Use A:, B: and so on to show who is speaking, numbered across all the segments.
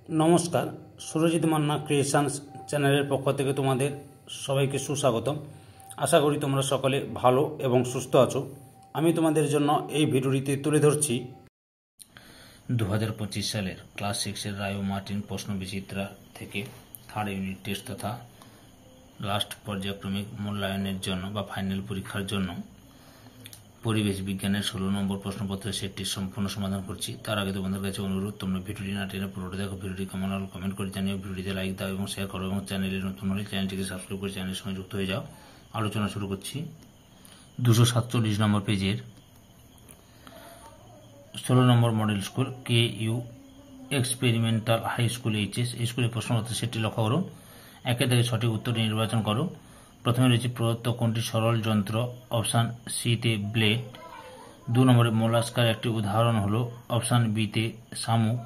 A: নমস্কার, সুরজিৎ মান্না ক্রিয়েশনস চ্যানেলের পক্ষ থেকে তোমাদের সবাইকে সুস্বাগতম। আশা করি তোমরা সকলে ভালো এবং সুস্থ আছো। আমি তোমাদের জন্য এই ভিডিওটিতে তুলে ধরছি
B: 2025 সালের ক্লাস 6-এর রায় ও মার্টিন প্রশ্ন বিচিত্রা থেকে থার্ড ইউনিট টেস্ট তথা লাস্ট পর্যায়ক্রমিক মূল্যায়নের জন্য বা ফাইনাল পরীক্ষার জন্য পরিবেশ বিজ্ঞানের 16 নম্বর প্রশ্নপত্রের সেটটি সম্পূর্ণ সমাধান করছি। তার আগে তোমাদের কাছে অনুরোধ, তোমরা ভিডিওটি না টেনে পুরোটা দেখো। ভিডিওটি কেমন হলো কমেন্ট করে জানিও, ভিডিওতে লাইক দাও এবং শেয়ার করো এবং চ্যানেলে নতুন হলে চ্যানেলটিকে সাবস্ক্রাইব করে চ্যানেলের সঙ্গে যুক্ত হয়ে যাও। আলোচনা শুরু করছি 247 নম্বর পেজের 16 নম্বর model school KU experimental high school HS এই স্কুলের প্রশ্নপত্রের সেটটি লক্ষ্য করো। একে থেকে সঠিক উত্তরটি নির্বাচন করো। প্রথমে রয়েছে প্রদত্ত কোনটি সরল যন্ত্র, অপশান সিতে ব্লেড। 2 নম্বরে মোলাস্কার একটি উদাহরণ হলো, অপশান বিতে শামুক।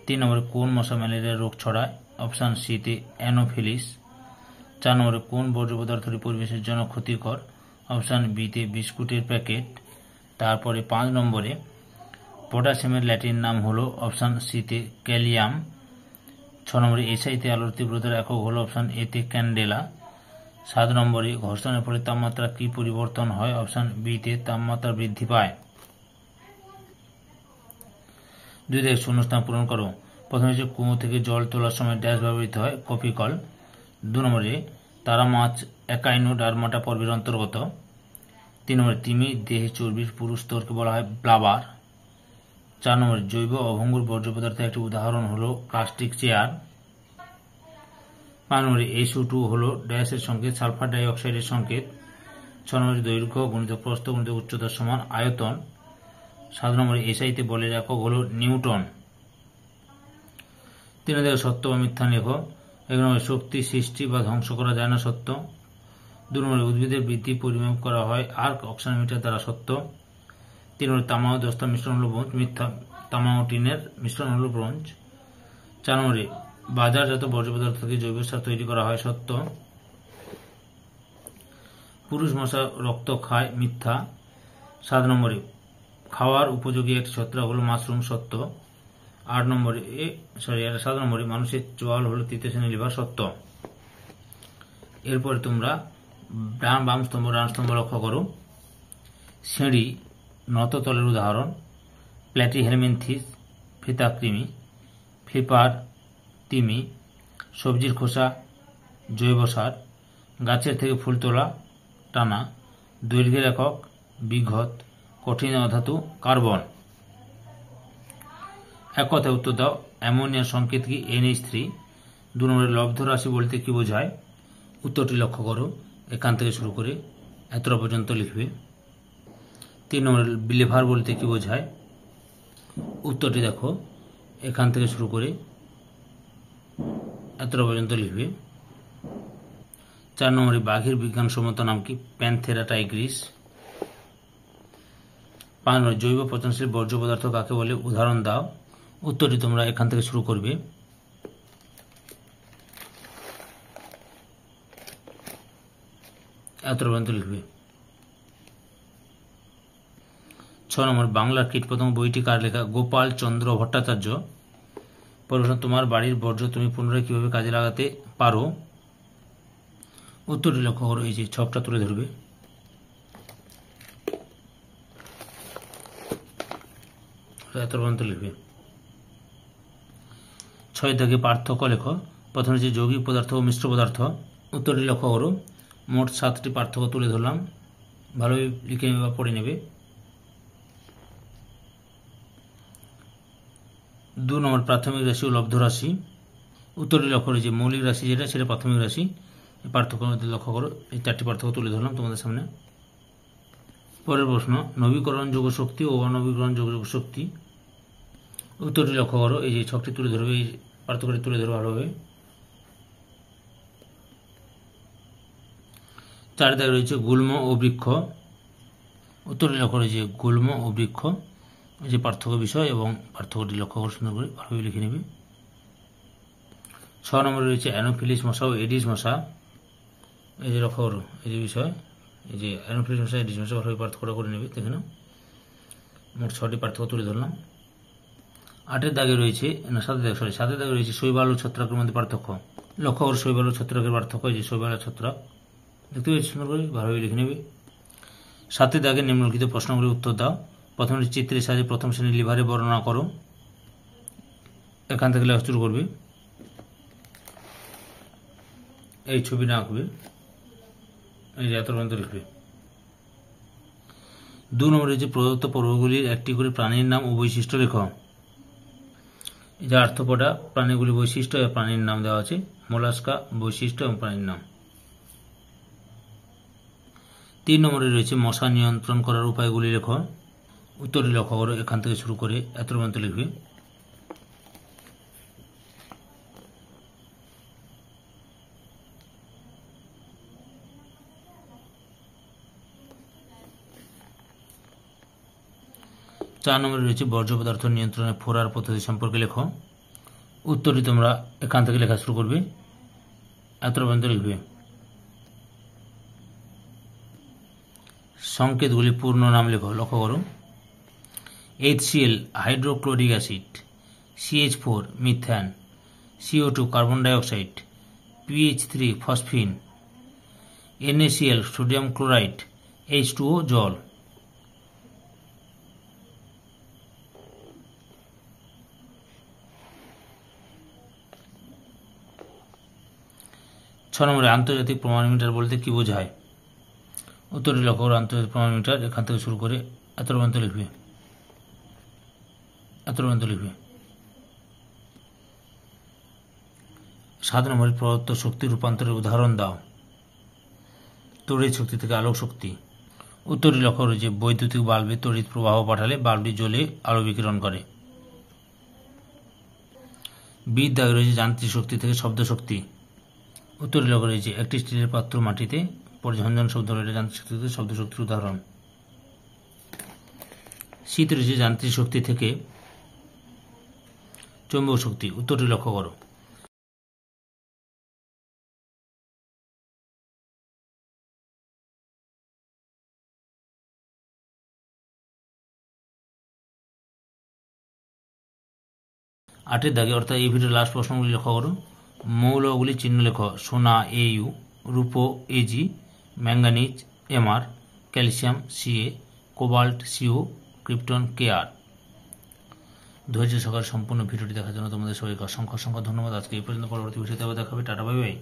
B: 3 নম্বরে কোন মশা ম্যালেরিয়া রোগ ছড়ায়, অপশান সিতে অ্যানোফিলিস। 4 নম্বরে কোন বর্জ্য পদার্থটি পরিবেশের জন্য ক্ষতিকর, অপশান বিতে বিস্কুটের প্যাকেট। তারপরে 5 নম্বরে পটাশিয়ামের ল্যাটিন নাম হলো, অপশান সিতে ক্যালিয়াম। 6 নম্বরে এসআইতে আলোর তীব্রতার একক হলো, অপশান এতে ক্যান্ডেলা। 7 নম্বরে ঘর্ষণের ফলে তাপমাত্রা কি পরিবর্তন হয়, অপশান বিতে তাপমাত্রা বৃদ্ধি পায়। 2 থেকে শূন্যস্থান পূরণ করো। প্রথমে হচ্ছে কুয়ো থেকে জল তোলার সময় ড্যাশ ব্যবহৃত হয়, কপি কল। 2 নম্বরে তারা মাছ একাইনোডার্মাটা পর্বের অন্তর্গত। 3 নম্বরে তিমি দেহে চর্বির পুরুষ স্তরকে বলা হয় ব্লাবার। 4 নম্বরে জৈব অভঙ্গুর বর্জ্য পদার্থের একটি উদাহরণ হলো প্লাস্টিক চেয়ার। 5 নম্বরে SO2 হলো ড্যাশের সংকেত, সালফার ডাই অক্সাইডের সংকেত। 6 নম্বরে দৈর্ঘ্য গুণিত প্রস্থ গুণিত উচ্চতার সমান আয়তন। 7 নম্বরে এসআইতে বলের একক হলো নিউটন। 3 নম্বরে সত্য বা মিথ্যা লেখো। 1 নম্বরে শক্তি সৃষ্টি বা ধ্বংস করা যায় না, সত্য। 2 নম্বরে উদ্ভিদের বৃদ্ধি পরিমাপ করা হয় আর্ক অক্সানোমিটার দ্বারা, সত্য। 3 নম্বরে তামা ও দস্তার মিশ্রণ হলো ব্রোঞ্জ, মিথ্যা। তামা ও টিনের মিশ্রণ হলো ব্রোঞ্জ। 4 নম্বরে বাজারজাত বর্জ্য পদার্থ থেকে জৈব সার তৈরি করা হয়, সত্য। পুরুষ মশা রক্ত খায়, মিথ্যা। 7 নম্বরে খাওয়ার উপযোগী একটি ছত্রাক হলো মাশরুম, সত্য। 7 নম্বরে মানুষের চোয়াল হলো তৃতীয় শ্রেণীর লিভার, সত্য। এরপরে তোমরা বাম স্তম্ভ ডান স্তম্ভ লক্ষ্য করো। সিঁড়ি নততলের উদাহরণ, প্ল্যাটিহেলমিনথিস ফিতাকৃমি, ফ্লিপার তিমি, সবজির খোসা জৈব সার, গাছের থেকে ফুল তোলা টানা, দৈর্ঘ্যের একক বিঘত, কঠিন অধাতু কার্বন। এক কথায় উত্তর দাও। অ্যামোনিয়ার সংকেত কি, NH3। 2 নম্বরে লব্ধ রাশি বলতে কি বোঝায়, উত্তরটি লক্ষ্য করো। এখান থেকে শুরু করে এতটা পর্যন্ত লিখবে। 3 নম্বরে বিলেভার বলতে কি বোঝায়, উত্তরটি দেখো। এখান থেকে শুরু করে এতটা পর্যন্ত লিখবে। 4 নম্বরে বাঘের বিজ্ঞানসম্মত নাম কি, প্যান্থেরা টাইগ্রিস। 5 নম্বরে জৈব পচনশীল বর্জ্য পদার্থ কাকে বলে, উদাহরণ দাও। উত্তরটি তোমরা এখান থেকে শুরু করবে। এতটা পর্যন্ত লিখবে। 6 নম্বর বাংলার কীটপতঙ্গ বইটি কার লেখা, গোপাল চন্দ্র ভট্টাচার্য। প্রশ্ন, তোমার বাড়ির বর্জ্য তুমি পুনরায় কিভাবে কাজে লাগাতে পারো, উত্তরটি লক্ষ্য করো। এই যে ছকটা তুলে ধরবে। এত পর্যন্ত লিখবে। 6 থেকে পার্থক্য লেখো। প্রথমে হচ্ছে যৌগিক পদার্থ ও মিশ্র পদার্থ, উত্তরটি লক্ষ্য করো। মোট 7টি পার্থক্য তুলে ধরলাম, ভালোভাবে লিখে নেবে বা পড়ে নেবে। 2 নম্বর প্রাথমিক রাশি ও লব্ধ রাশি, উত্তরটি লক্ষ্য করো। যে মৌলিক রাশি যেটা সেটা প্রাথমিক রাশি, এই পার্থক্যের মধ্যে লক্ষ্য করো। এই 4টি পার্থক্য তুলে ধরলাম তোমাদের সামনে। পরের প্রশ্ন, নবীকরণযোগ্য শক্তি ও অনবীকরণযোগ্য শক্তি, উত্তরটি লক্ষ্য করো। এই যে ছকটি তুলে ধরবে, এই পার্থক্যটি তুলে ধরবে ভালোভাবে। 4 দাগে রয়েছে গুল্ম ও বৃক্ষ, উত্তরটি লক্ষ্য করো। যে গুল্ম ও বৃক্ষ এই যে পার্থক্য বিষয় এবং পার্থক্যটি লক্ষ্য করে সুন্দর করে ভালোভাবে লিখে নেবে। 6 নম্বরে রয়েছে অ্যানোফিলিস মশা ও এডিস মশা, এই যে লক্ষ্য করো। এই যে বিষয়, এই যে অ্যানোফিলিস মশা এডিস মশা ভালোভাবে পার্থক্য করে নেবে। দেখে নাও, মোট 6টি পার্থক্য তুলে ধরলাম। 8-এর দাগে রয়েছে, না 7-এর দাগে, সরি 7-এর দাগে রয়েছে শৈবাল ও ছত্রাকের মধ্যে পার্থক্য। লক্ষ্য করো শৈবাল ও ছত্রাকের পার্থক্য। এই যে শৈবাল আর ছত্রাক দেখতে পেয়েছি, সুন্দর করে ভালোভাবে লিখে নেবে। 7-এর দাগে নিম্নলিখিত প্রশ্নগুলির উত্তর দাও। প্রথমে চিত্রের সাহায্যে প্রথম শ্রেণীর লিভারে বর্ণনা করো। এখান থেকে লেখা শুরু করবে, এই ছবিটা আঁকবে, এই যে এত পর্যন্ত লিখবে। 2 নম্বরে যে প্রদত্ত পর্বগুলির একটি করে প্রাণীর নাম ও বৈশিষ্ট্য লেখো। এই যে আর্থ্রোপোডা প্রাণীগুলি বৈশিষ্ট্য এবং প্রাণীর নাম দেওয়া আছে, মোলাস্কা বৈশিষ্ট্য এবং প্রাণীর নাম। 3 নম্বরে রয়েছে মশা নিয়ন্ত্রণ করার উপায়গুলি লেখো। উত্তরটি লক্ষ্য করো, এখান থেকে শুরু করে এত পর্যন্ত লিখবে। চার নম্বরে রয়েছে বর্জ্য পদার্থ নিয়ন্ত্রণের ফোরার পদ্ধতি সম্পর্কে লেখো। উত্তরটি তোমরা এখান থেকে লেখা শুরু করবে, এত পর্যন্ত লিখবে। সংকেতগুলি পূর্ণ নাম লেখো। লক্ষ্য করো, HCl hydrochloric acid, CH4 methane, CO2 carbon dioxide, PH3 phosphine, NaCl sodium chloride, H2O জল। ছ নম্বরে আন্তর্জাতিক প্রমাণ মিটার বলতে কি বোঝায়। উত্তরটি লক্ষ্য করো, আন্তর্জাতিক প্রমাণ মিটার এখান থেকে শুরু করে এত পর্যন্ত লিখবে, এত পর্যন্ত লিখবে। 7 নম্বরে প্রদত্ত শক্তি রূপান্তরের উদাহরণ দাও। তড়িৎ শক্তি থেকে আলোক শক্তি। উত্তরটি লক্ষ্য করো যে বৈদ্যুতিক বাল্বে তড়িৎ প্রবাহ পাঠালে বাল্বটি জ্বলে আলো বিকিরণ করে। বির দাগে রয়েছে যান্ত্রিক শক্তি থেকে শব্দ শক্তি। উত্তরটি লক্ষ্য রয়েছে একটি স্টিলের পাত্র মাটিতে পরে ঝনঝন শব্দ হলে যান্ত্রিক শক্তি থেকে শব্দ শক্তির উদাহরণ। শীত রয়েছে যান্ত্রিক শক্তি থেকে চৌম্বক শক্তি। উত্তরটি লক্ষ্য করো। আটের দাগে অর্থাৎ এই ভিডিওর লাস্ট প্রশ্নগুলি লক্ষ্য করো। মৌলগুলি চিহ্ন লেখো। সোনা AU, রূপো AG, manganese MR, calcium CA, cobalt CO, krypton KR। ধৈর্য সহকারে সম্পূর্ণ ভিডিওটি দেখার জন্য তোমাদের সবাইকে অসংখ্য ধন্যবাদ। আজকে এই পর্যন্ত, পরবর্তী ভিডিওতে আবার দেখা হবে। Tata, bye bye.